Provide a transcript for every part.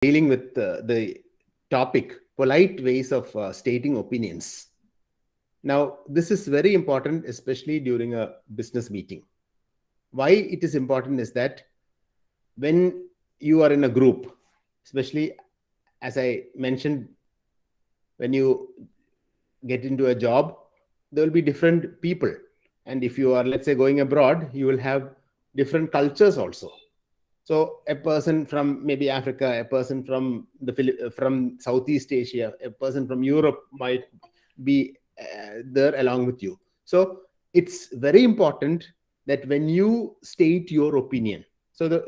dealing with the topic, polite ways of stating opinions. Now, this is very important, especially during a business meeting. Why it is important is that when you are in a group, especially as I mentioned, when you get into a job, there will be different people. And if you are, let's say, going abroad, you will have different cultures also. So a person from maybe Africa, a person from from Southeast Asia, a person from Europe might be there along with you. So it's very important that when you state your opinion, so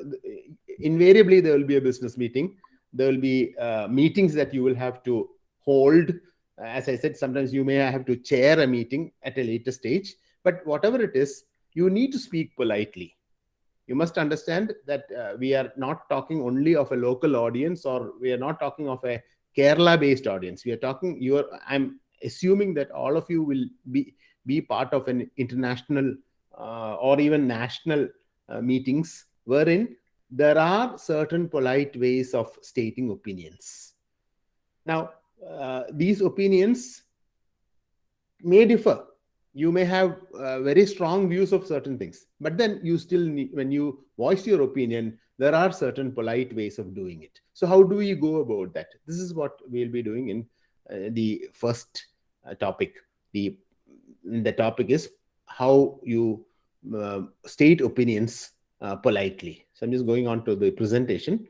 invariably there will be a business meeting, there will be meetings that you will have to hold. As I said, sometimes you may have to chair a meeting at a later stage, but whatever it is, you need to speak politely. You must understand that we are not talking only of a local audience, or we are not talking of a Kerala based audience. We are talking, I'm assuming that all of you will be part of an international or even national meetings, wherein there are certain polite ways of stating opinions. Now, these opinions may differ. You may have very strong views of certain things, but then you still need, when you voice your opinion, there are certain polite ways of doing it. So how do we go about that? This is what we'll be doing in the first topic. The topic is how you state opinions politely. So I'm just going on to the presentation.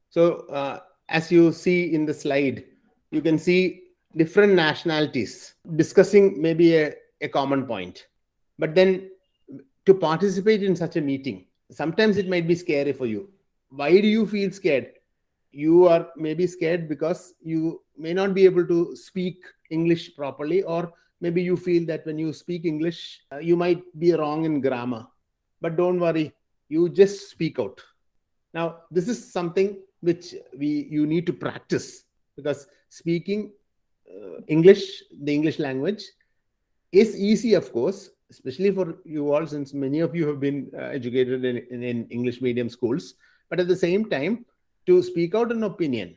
So as you see in the slide, you can see different nationalities discussing maybe a common point. But then to participate in such a meeting, sometimes it might be scary for you. Why do you feel scared? You are maybe scared because you may not be able to speak English properly, or maybe you feel that when you speak English, you might be wrong in grammar. But don't worry, you just speak out. Now, this is something which you need to practice, because speaking English, the English language, is easy, of course, especially for you all, since many of you have been educated in English medium schools. But at the same time, to speak out an opinion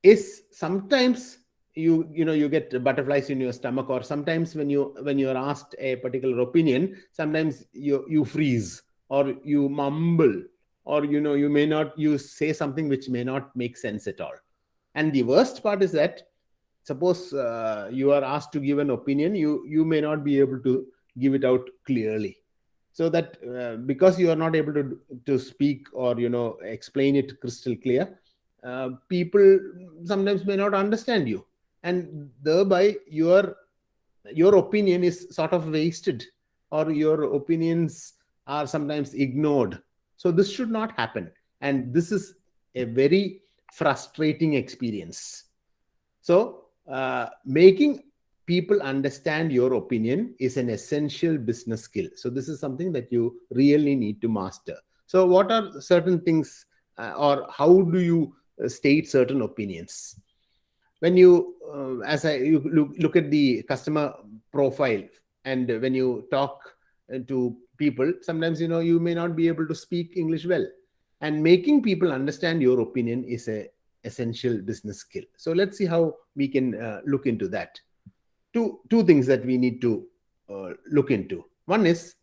is sometimes you get butterflies in your stomach, or sometimes when you are asked a particular opinion, sometimes you freeze, or you mumble, or you say something which may not make sense at all. And the worst part is that suppose you are asked to give an opinion, you may not be able to give it out clearly. So that because you are not able to speak or explain it crystal clear, people sometimes may not understand you, and thereby your opinion is sort of wasted, or your opinions are sometimes ignored. So this should not happen, and this is a very frustrating experience. So making people understand your opinion is an essential business skill. So this is something that you really need to master. So what are certain things, or how do you state certain opinions? When you look at the customer profile, and when you talk to people, sometimes you may not be able to speak English well, and making people understand your opinion is a essential business skill. So let's see how we can look into that. Two things that we need to look into. One is,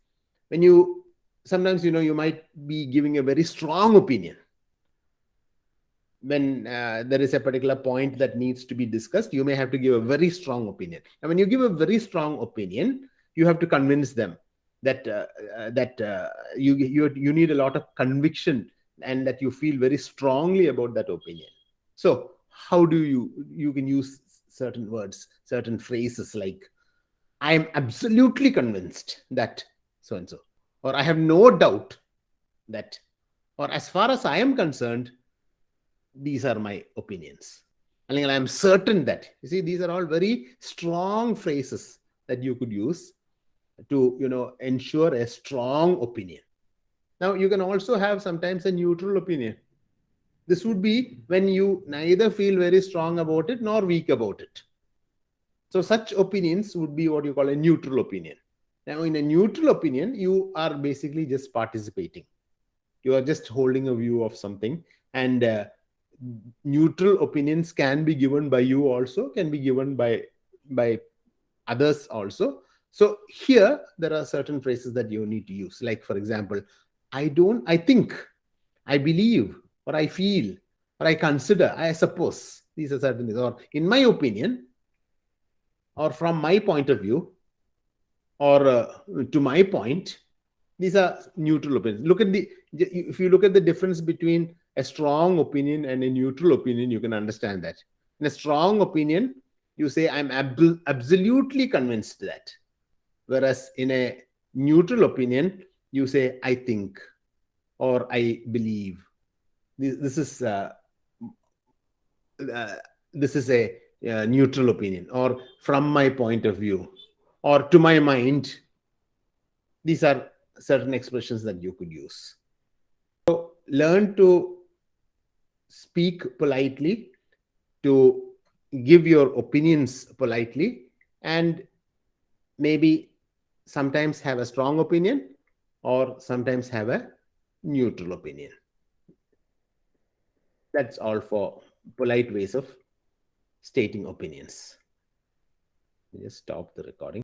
when you sometimes you might be giving a very strong opinion when there is a particular point that needs to be discussed. You may have to give a very strong opinion, and when you give a very strong opinion, you have to convince them that you need a lot of conviction, and that you feel very strongly about that opinion. So how do you can use certain words, certain phrases like, I am absolutely convinced that so and so, or I have no doubt that, or as far as I am concerned, these are my opinions. I am certain that. You see, these are all very strong phrases that you could use to ensure a strong opinion. Now, you can also have sometimes a neutral opinion. This would be when you neither feel very strong about it nor weak about it. So such opinions would be what you call a neutral opinion. Now, in a neutral opinion, you are basically just participating. You are just holding a view of something, And neutral opinions can be given by you also, can be given by others also. So here there are certain phrases that you need to use, like for example, I think, I believe, or I feel, or I consider, I suppose. These are certain things. Or in my opinion, or from my point of view, or to my point. These are neutral opinions. If you look at the difference between a strong opinion and a neutral opinion, you can understand that. In a strong opinion, you say, I'm absolutely convinced that. Whereas in a neutral opinion, you say, I think, or I believe. This is a neutral opinion, or from my point of view, or to my mind. These are certain expressions that you could use. So learn to speak politely, to give your opinions politely, and maybe sometimes have a strong opinion or sometimes have a neutral opinion. That's all for polite ways of stating opinions. Just stop the recording.